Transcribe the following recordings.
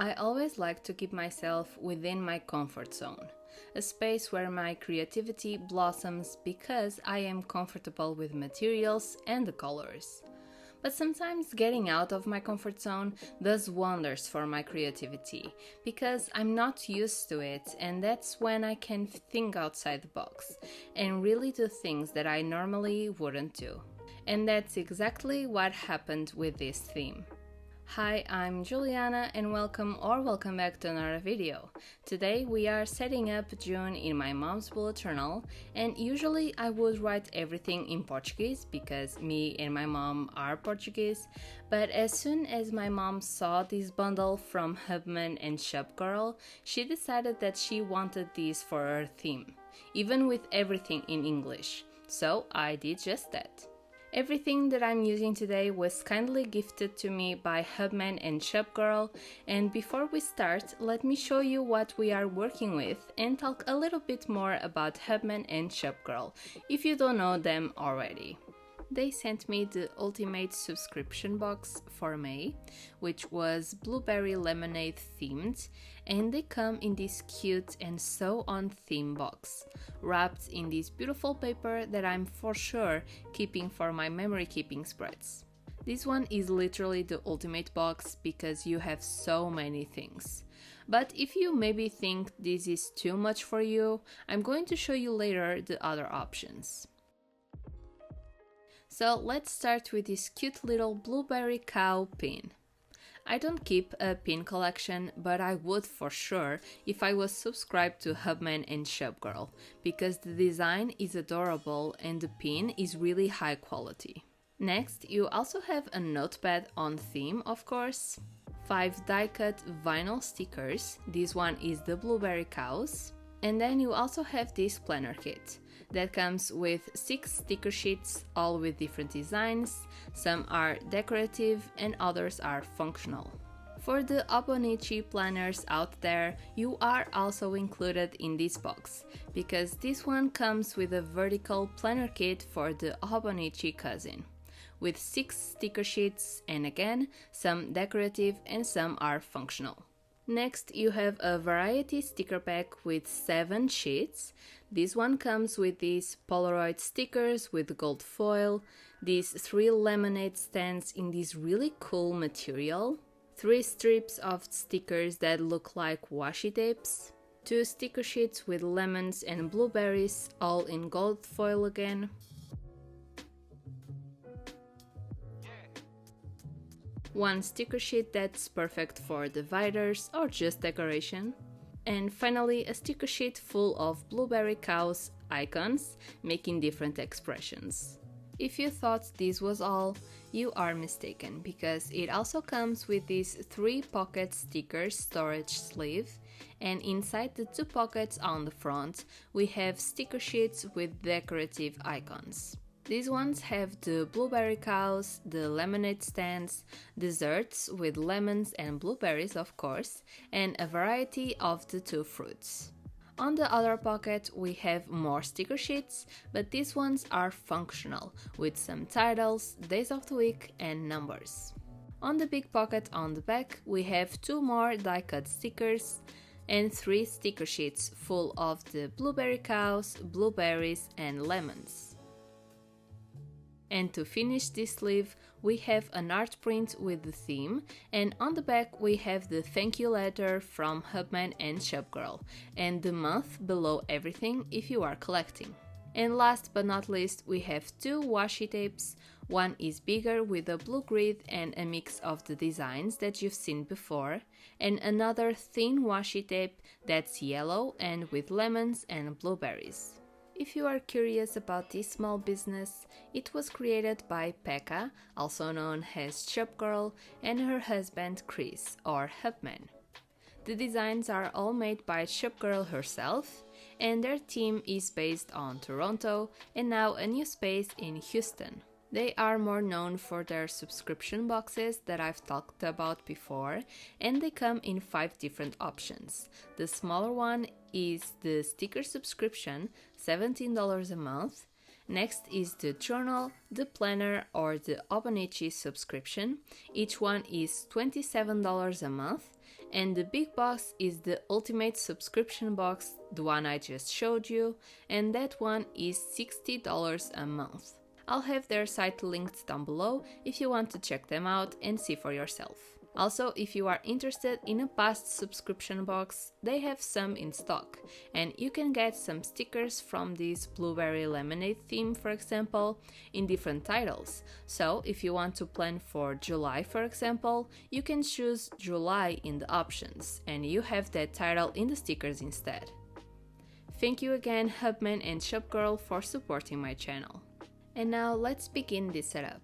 I always like to keep myself within my comfort zone, a space where my creativity blossoms because I am comfortable with materials and the colors. But sometimes getting out of my comfort zone does wonders for my creativity because I'm not used to it, and that's when I can think outside the box and really do things that I normally wouldn't do. And that's exactly what happened with this theme. Hi, I'm Juliana and welcome back to another video. Today we are setting up June in my mom's bullet journal, and usually I would write everything in Portuguese because me and my mom are Portuguese, but as soon as my mom saw this bundle from Hubman and Chubgirl, she decided that she wanted this for her theme, even with everything in English, so I did just that. Everything that I'm using today was kindly gifted to me by Hubman and Chubgirl, and before we start, let me show you what we are working with and talk a little bit more about Hubman and Chubgirl, if you don't know them already. They sent me the ultimate subscription box for May, which was blueberry lemonade themed, and they come in this cute and so on theme box, wrapped in this beautiful paper that I'm for sure keeping for my memory keeping spreads. This one is literally the ultimate box because you have so many things. But if you maybe think this is too much for you, I'm going to show you later the other options. So let's start with this cute little blueberry cow pin. I don't keep a pin collection, but I would for sure if I was subscribed to Hubman and Chubgirl, because the design is adorable and the pin is really high quality. Next, you also have a notepad on theme, of course, 5 die-cut vinyl stickers, this one is the blueberry cows, and then you also have this planner kit that comes with 6 sticker sheets, all with different designs. Some are decorative and others are functional. For the Hobonichi planners out there, you are also included in this box, because this one comes with a vertical planner kit for the Hobonichi cousin, with 6 sticker sheets, and again, some decorative and some are functional. Next, you have a variety sticker pack with 7 sheets. This one comes with these Polaroid stickers with gold foil, these 3 lemonade stands in this really cool material, 3 strips of stickers that look like washi tapes, 2 sticker sheets with lemons and blueberries, all in gold foil again, one sticker sheet that's perfect for dividers or just decoration, and finally a sticker sheet full of blueberry cows icons making different expressions. If you thought this was all, you are mistaken, because it also comes with this 3 pocket sticker storage sleeve, and inside the 2 pockets on the front we have sticker sheets with decorative icons. These ones have the blueberry cows, the lemonade stands, desserts with lemons and blueberries of course, and a variety of the 2 fruits. On the other pocket we have more sticker sheets, but these ones are functional, with some titles, days of the week and numbers. On the big pocket on the back we have 2 more die-cut stickers and 3 sticker sheets full of the blueberry cows, blueberries and lemons. And to finish this sleeve, we have an art print with the theme, and on the back we have the thank you letter from Hubman and Chubgirl, and the month below everything if you are collecting. And last but not least, we have 2 washi tapes. One is bigger with a blue grid and a mix of the designs that you've seen before, and another thin washi tape that's yellow and with lemons and blueberries. If you are curious about this small business, it was created by Pekka, also known as Chubgirl, and her husband Chris, or Hubman. The designs are all made by Chubgirl herself, and their team is based on Toronto and now a new space in Houston. They are more known for their subscription boxes that I've talked about before, and they come in 5 different options. The smaller one is the sticker subscription, $17 a month. Next is the journal, the planner or the Hobonichi subscription. Each one is $27 a month. And the big box is the ultimate subscription box, the one I just showed you, and that one is $60 a month. I'll have their site linked down below if you want to check them out and see for yourself. Also, if you are interested in a past subscription box, they have some in stock, and you can get some stickers from this blueberry lemonade theme, for example, in different titles. So, if you want to plan for July, for example, you can choose July in the options, and you have that title in the stickers instead. Thank you again, Hubman and Chubgirl, for supporting my channel. And now let's begin this setup.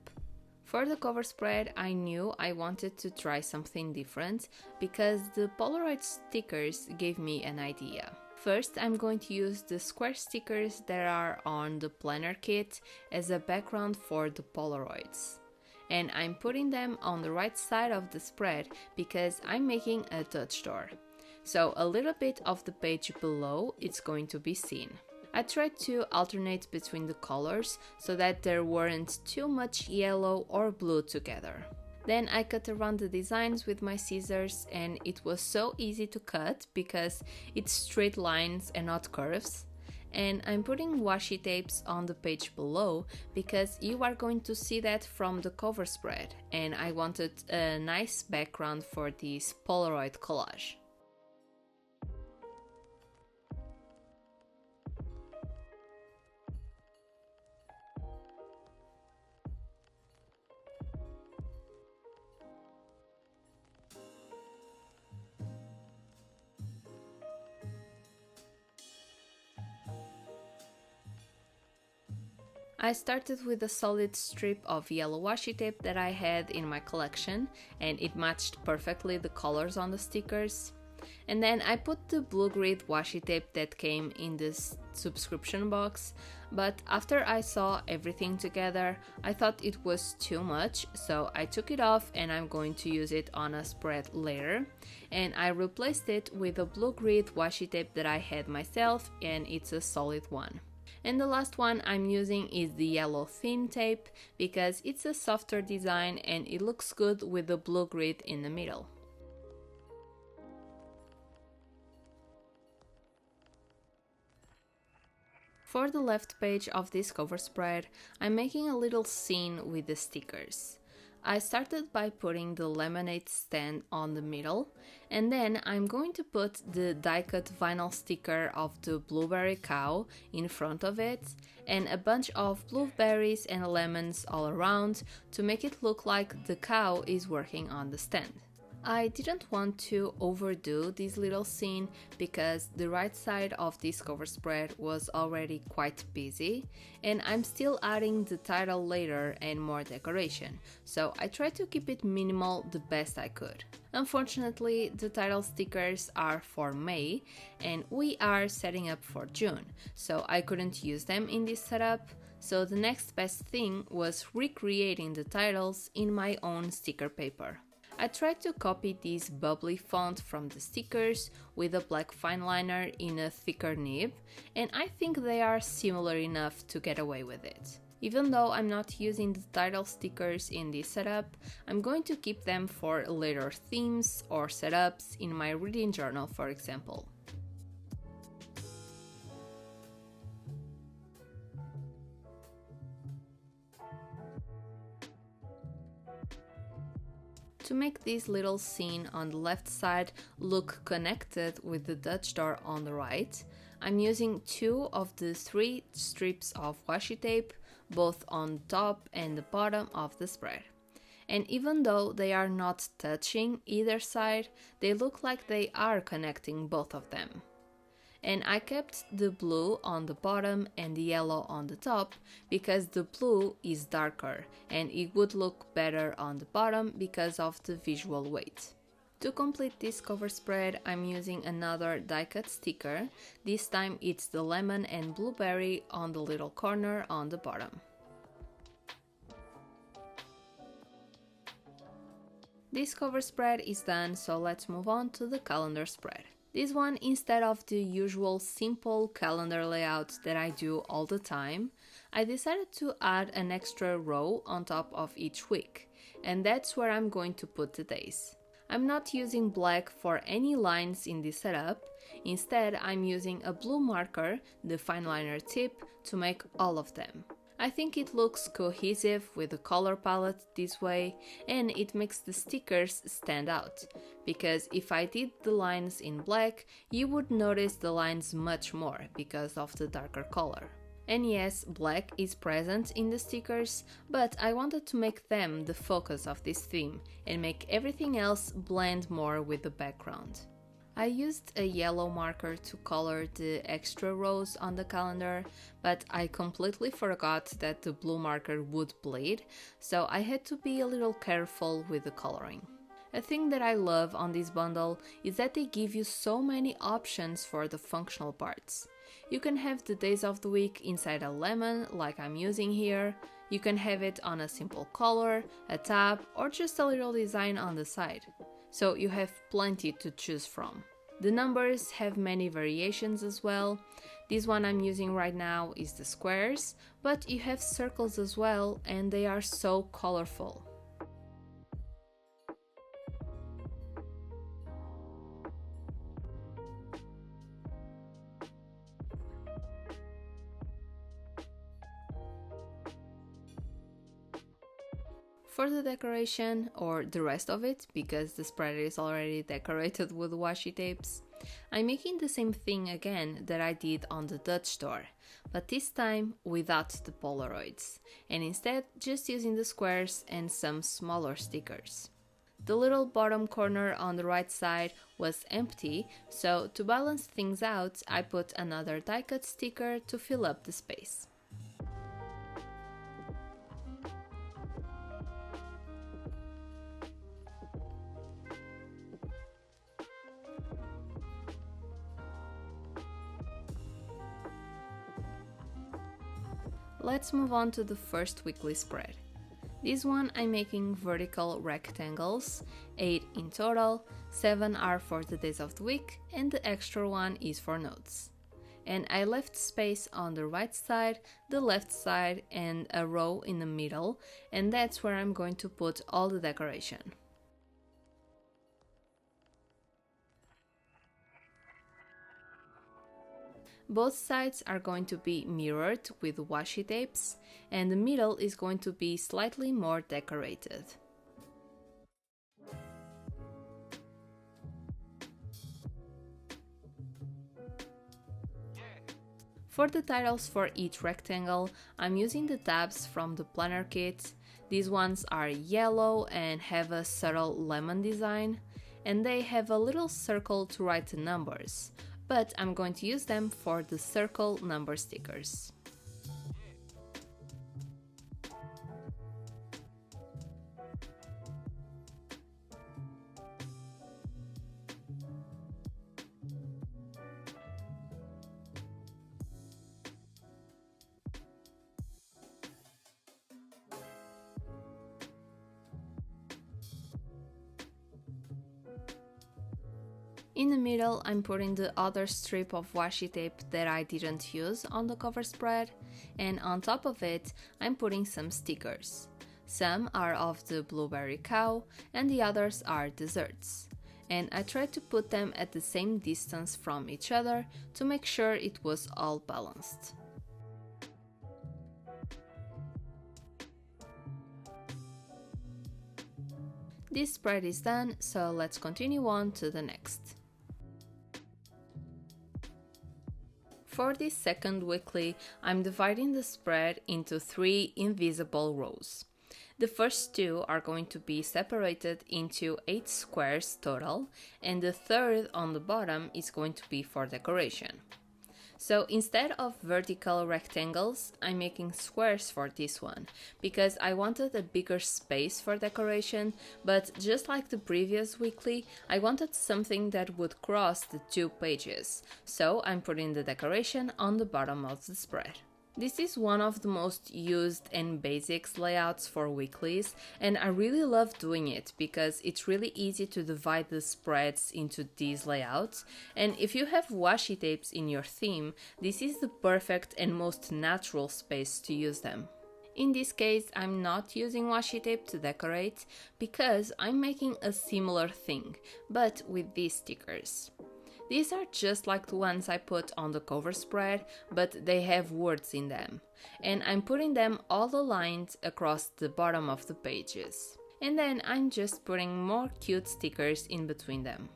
For the cover spread, I knew I wanted to try something different because the Polaroid stickers gave me an idea. First, I'm going to use the square stickers that are on the planner kit as a background for the Polaroids. And I'm putting them on the right side of the spread because I'm making a Dutch door. So a little bit of the page below is going to be seen. I tried to alternate between the colors so that there weren't too much yellow or blue together. Then I cut around the designs with my scissors, and it was so easy to cut because it's straight lines and not curves. And I'm putting washi tapes on the page below because you are going to see that from the cover spread, and I wanted a nice background for this Polaroid collage. I started with a solid strip of yellow washi tape that I had in my collection, and it matched perfectly the colors on the stickers. And then I put the blue grid washi tape that came in this subscription box, but after I saw everything together, I thought it was too much, so I took it off and I'm going to use it on a spread later. And I replaced it with a blue grid washi tape that I had myself, and it's a solid one. And the last one I'm using is the yellow thin tape because it's a softer design and it looks good with the blue grid in the middle. For the left page of this cover spread, I'm making a little scene with the stickers. I started by putting the lemonade stand on the middle, and then I'm going to put the die-cut vinyl sticker of the blueberry cow in front of it, and a bunch of blueberries and lemons all around to make it look like the cow is working on the stand. I didn't want to overdo this little scene because the right side of this cover spread was already quite busy, and I'm still adding the title later and more decoration, so I tried to keep it minimal the best I could. Unfortunately, the title stickers are for May and we are setting up for June, so I couldn't use them in this setup. So the next best thing was recreating the titles in my own sticker paper. I tried to copy this bubbly font from the stickers with a black fine liner in a thicker nib, and I think they are similar enough to get away with it. Even though I'm not using the title stickers in this setup, I'm going to keep them for later themes or setups in my reading journal, for example. To make this little scene on the left side look connected with the Dutch door on the right, I'm using 2 of the 3 strips of washi tape, both on top and the bottom of the spread. And even though they are not touching either side, they look like they are connecting both of them. And I kept the blue on the bottom and the yellow on the top because the blue is darker and it would look better on the bottom because of the visual weight. To complete this cover spread, I'm using another die-cut sticker. This time it's the lemon and blueberry on the little corner on the bottom. This cover spread is done, so let's move on to the calendar spread. This one, instead of the usual simple calendar layout that I do all the time, I decided to add an extra row on top of each week, and that's where I'm going to put the days. I'm not using black for any lines in this setup. Instead, I'm using a blue marker, the fine liner tip, to make all of them. I think it looks cohesive with the color palette this way, and it makes the stickers stand out, because if I did the lines in black, you would notice the lines much more because of the darker color. And yes, black is present in the stickers, but I wanted to make them the focus of this theme and make everything else blend more with the background. I used a yellow marker to color the extra rows on the calendar, but I completely forgot that the blue marker would bleed, so I had to be a little careful with the coloring. A thing that I love on this bundle is that they give you so many options for the functional parts. You can have the days of the week inside a lemon, like I'm using here. You can have it on a simple color, a tab, or just a little design on the side. So you have plenty to choose from. The numbers have many variations as well. This one I'm using right now is the squares, but you have circles as well, and they are so colorful. For the decoration, or the rest of it, because the spread is already decorated with washi tapes, I'm making the same thing again that I did on the Dutch store, but this time without the Polaroids, and instead just using the squares and some smaller stickers. The little bottom corner on the right side was empty, so to balance things out, I put another die-cut sticker to fill up the space. Let's move on to the first weekly spread. This one I'm making vertical rectangles, 8 in total, 7 are for the days of the week, and the extra one is for notes. And I left space on the right side, the left side, and a row in the middle, and that's where I'm going to put all the decoration. Both sides are going to be mirrored with washi tapes, and the middle is going to be slightly more decorated. For the titles for each rectangle, I'm using the tabs from the planner kit. These ones are yellow and have a subtle lemon design, and they have a little circle to write the numbers, but I'm going to use them for the circle number stickers. In the middle, I'm putting the other strip of washi tape that I didn't use on the cover spread, and on top of it, I'm putting some stickers. Some are of the blueberry cow, and the others are desserts. And I tried to put them at the same distance from each other to make sure it was all balanced. This spread is done, so let's continue on to the next. For this second weekly, I'm dividing the spread into 3 invisible rows. The first 2 are going to be separated into 8 squares total, and the third on the bottom is going to be for decoration. So instead of vertical rectangles, I'm making squares for this one, because I wanted a bigger space for decoration, but just like the previous weekly, I wanted something that would cross the 2 pages, so I'm putting the decoration on the bottom of the spread. This is one of the most used and basics layouts for weeklies, and I really love doing it because it's really easy to divide the spreads into these layouts, and if you have washi tapes in your theme, this is the perfect and most natural space to use them. In this case, I'm not using washi tape to decorate because I'm making a similar thing, but with these stickers. These are just like the ones I put on the cover spread, but they have words in them. And I'm putting them all aligned across the bottom of the pages. And then I'm just putting more cute stickers in between them.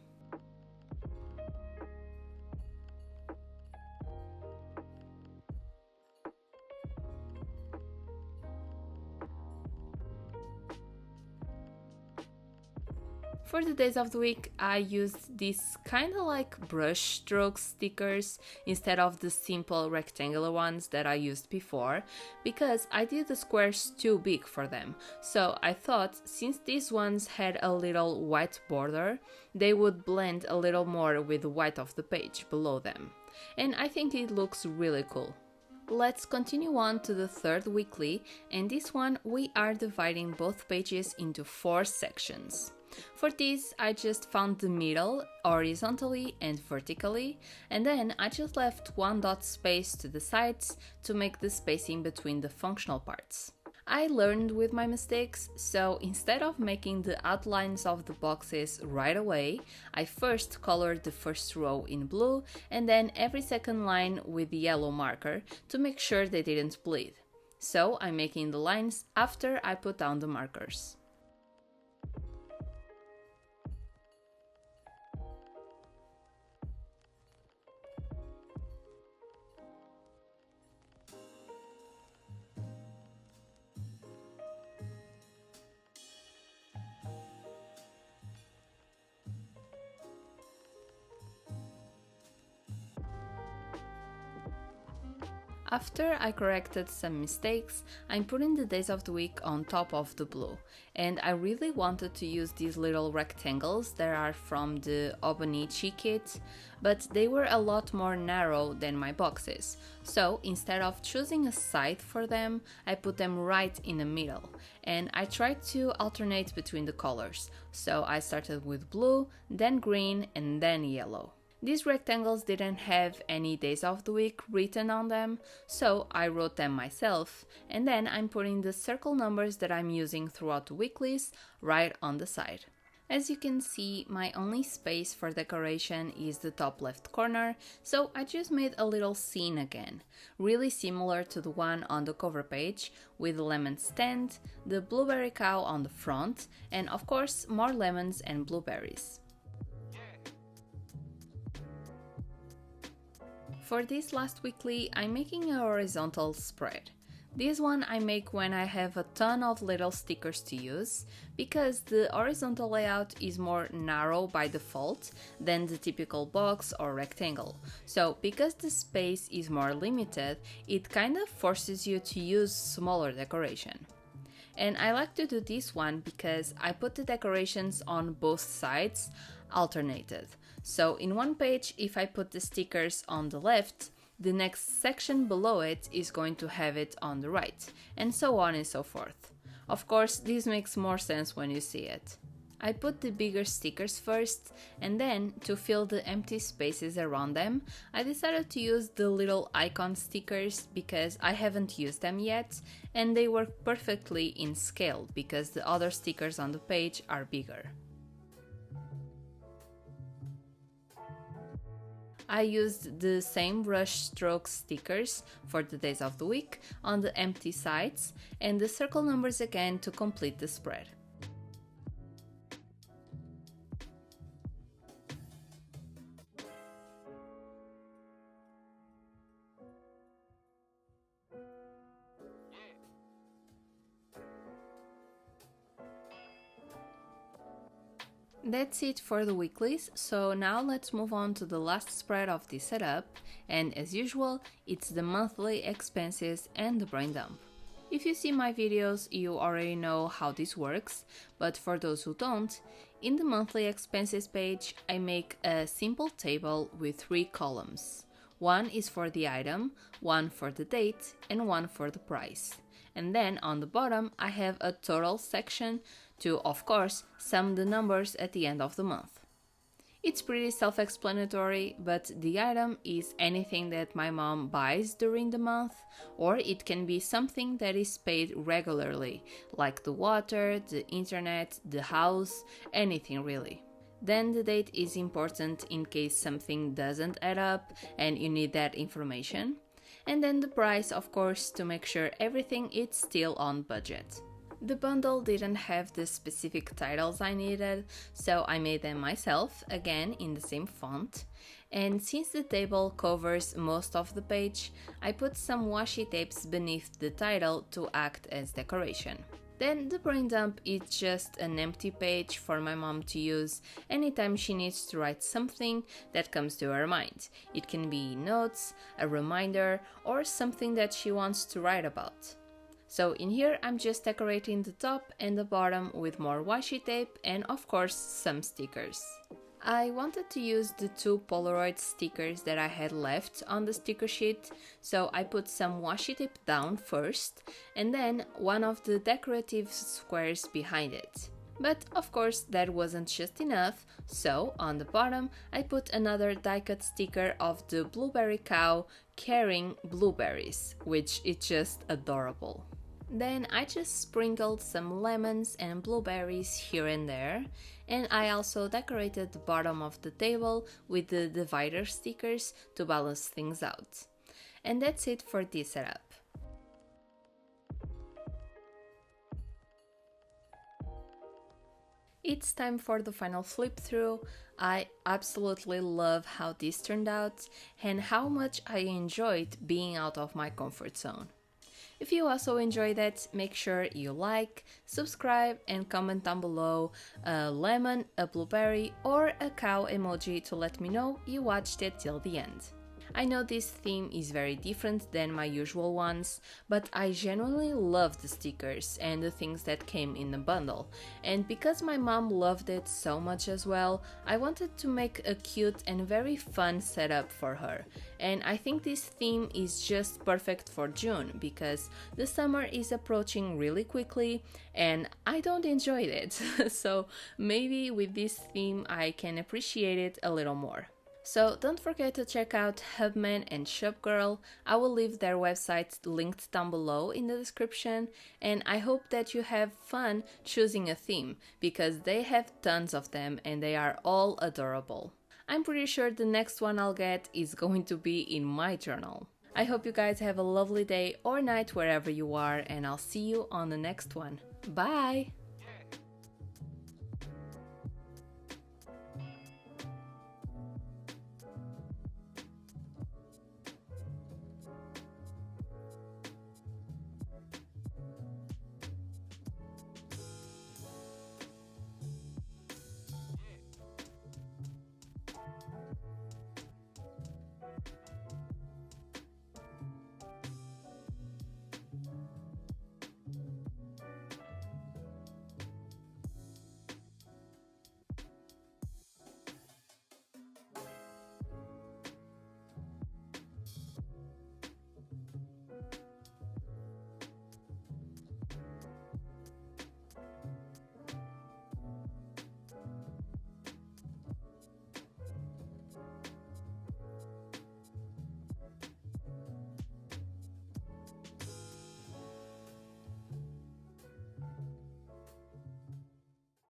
For the days of the week, I used these kind of like brush stroke stickers instead of the simple rectangular ones that I used before, because I did the squares too big for them. So I thought since these ones had a little white border, they would blend a little more with the white of the page below them. And I think it looks really cool. Let's continue on to the third weekly, and this one we are dividing both pages into 4 sections. For this, I just found the middle horizontally and vertically, and then I just left one dot space to the sides to make the spacing between the functional parts. I learned with my mistakes, so instead of making the outlines of the boxes right away, I first colored the first row in blue and then every second line with the yellow marker to make sure they didn't bleed. So I'm making the lines after I put down the markers. After I corrected some mistakes, I'm putting the days of the week on top of the blue, and I really wanted to use these little rectangles that are from the Obonichi kit, but they were a lot more narrow than my boxes, so instead of choosing a side for them, I put them right in the middle, and I tried to alternate between the colors, so I started with blue, then green, and then yellow. These rectangles didn't have any days of the week written on them, so I wrote them myself, and then I'm putting the circle numbers that I'm using throughout the weeklies right on the side. As you can see, my only space for decoration is the top left corner, so I just made a little scene again, really similar to the one on the cover page, with the lemon stand, the blueberry cow on the front, and of course more lemons and blueberries. For this last weekly, I'm making a horizontal spread. This one I make when I have a ton of little stickers to use, because the horizontal layout is more narrow by default than the typical box or rectangle. So because the space is more limited, it kind of forces you to use smaller decoration. And I like to do this one because I put the decorations on both sides alternated. So in one page, if I put the stickers on the left, the next section below it is going to have it on the right, and so on and so forth. Of course, this makes more sense when you see it. I put the bigger stickers first, and then, to fill the empty spaces around them, I decided to use the little icon stickers because I haven't used them yet, and they work perfectly in scale because the other stickers on the page are bigger. I used the same brush stroke stickers for the days of the week on the empty sides and the circle numbers again to complete the spread. That's it for the weeklies, so now let's move on to the last spread of this setup, and as usual, it's the monthly expenses and the brain dump. If you see my videos, you already know how this works, but for those who don't, in the monthly expenses page, I make a simple table with 3 columns. One is for the item, one for the date, and one for the price. And then on the bottom, I have a total section to, of course, sum the numbers at the end of the month. It's pretty self-explanatory, but the item is anything that my mom buys during the month, or it can be something that is paid regularly, like the water, the internet, the house, anything really. Then the date is important in case something doesn't add up and you need that information. And then the price, of course, to make sure everything is still on budget. The bundle didn't have the specific titles I needed, so I made them myself, again in the same font. And since the table covers most of the page, I put some washi tapes beneath the title to act as decoration. Then the brain dump is just an empty page for my mom to use anytime she needs to write something that comes to her mind. It can be notes, a reminder, or something that she wants to write about. So in here I'm just decorating the top and the bottom with more washi tape and of course some stickers. I wanted to use the 2 Polaroid stickers that I had left on the sticker sheet, so I put some washi tape down first and then one of the decorative squares behind it. But of course that wasn't just enough, so on the bottom I put another die-cut sticker of the blueberry cow carrying blueberries, which is just adorable. Then I just sprinkled some lemons and blueberries here and there, and I also decorated the bottom of the table with the divider stickers to balance things out. And that's it for this setup. It's time for the final flip through. I absolutely love how this turned out and how much I enjoyed being out of my comfort zone. If you also enjoy that, make sure you like, subscribe and comment down below a lemon, a blueberry or a cow emoji to let me know you watched it till the end. I know this theme is very different than my usual ones, but I genuinely love the stickers and the things that came in the bundle, and because my mom loved it so much as well, I wanted to make a cute and very fun setup for her. And I think this theme is just perfect for June because the summer is approaching really quickly and I don't enjoy it, so maybe with this theme I can appreciate it a little more. So don't forget to check out Hubman and Chubgirl. I will leave their website linked down below in the description, and I hope that you have fun choosing a theme because they have tons of them and they are all adorable. I'm pretty sure the next one I'll get is going to be in my journal. I hope you guys have a lovely day or night wherever you are, and I'll see you on the next one. Bye!